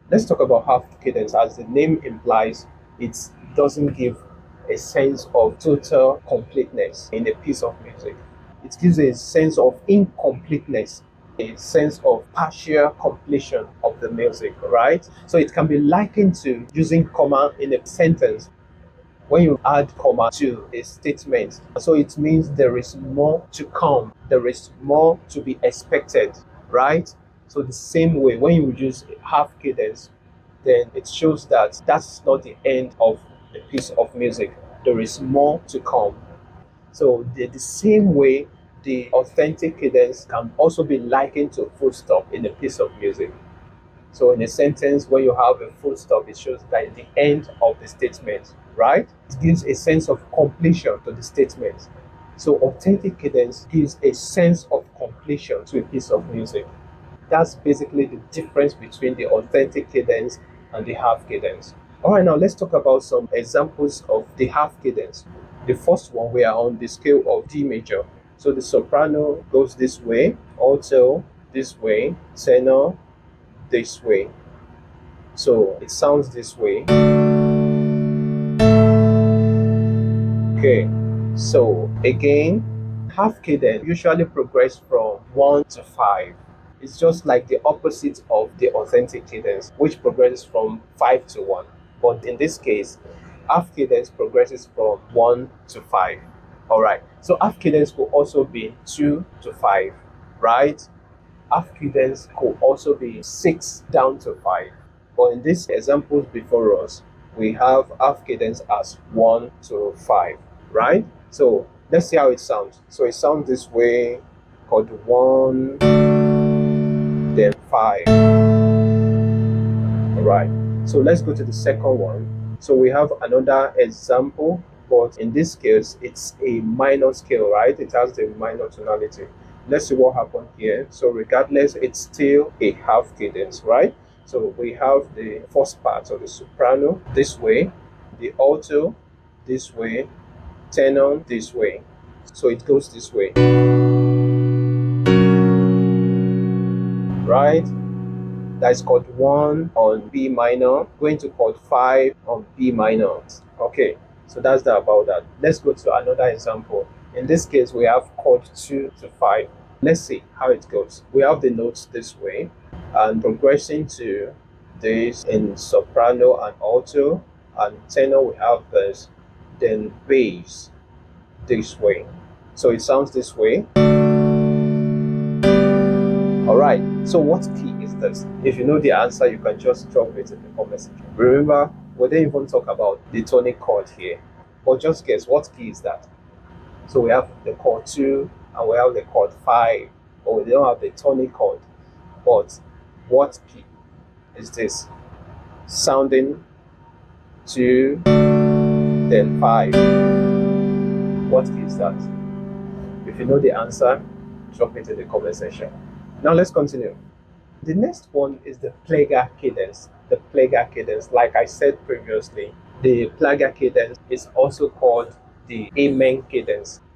Let's talk about half cadence. As the name implies, it doesn't give a sense of total completeness in a piece of music. It gives a sense of incompleteness, a sense of partial completion of the music, right? So it can be likened to using comma in a sentence. When you add comma to a statement, so it means there is more to come, there is more to be expected, right? So the same way, when you use half cadence, then it shows that that's not the end of the piece of music. There is more to come. So the same way, the authentic cadence can also be likened to a full stop in a piece of music. So in a sentence, when you have a full stop, it shows that the end of the statement, right? It gives a sense of completion to the statement. So authentic cadence gives a sense of completion to a piece of music. That's basically the difference between the authentic cadence and the half cadence. All right, now let's talk about some examples of the half cadence. The first one, we are on the scale of D major. So the soprano goes this way, alto this way, tenor this way. So it sounds this way. Okay, so again, half cadence usually progress from 1 to 5. It's just like the opposite of the authentic cadence, which progresses from 5 to 1. But in this case, half cadence progresses from 1 to 5. All right, so half cadence could also be 2 to 5, right? Half cadence could also be 6 down to 5. But in these examples before us, we have half cadence as 1 to 5, right? So let's see how it sounds. So it sounds this way, chord 1, then 5. All right. So let's go to the second one. So we have another example, but in this case, it's a minor scale, right? It has the minor tonality. Let's see what happened here. So regardless, it's still a half cadence, right? So we have the first part of the soprano this way, the alto this way, tenor this way. So it goes this way, right? That's chord 1 on B minor, going to chord 5 on B minor. Okay, so that's that about that. Let's go to another example. In this case, we have chord 2 to 5. Let's see how it goes. We have the notes this way, and progressing to this in soprano and alto, and tenor we have this, then bass this way. So it sounds this way. Alright, so what key is this? If you know the answer, you can just drop it in the comment section. Remember, we didn't even talk about the tonic chord here. But just guess, what key is that? So we have the chord 2 and we have the chord 5, but we don't have the tonic chord. But what key is this? Sounding 2, then 5. What key is that? If you know the answer, drop it in the comment section. Now let's continue. The next one is the plagar cadence. The plagar cadence, like I said previously, the plagar cadence is also called the amen cadence.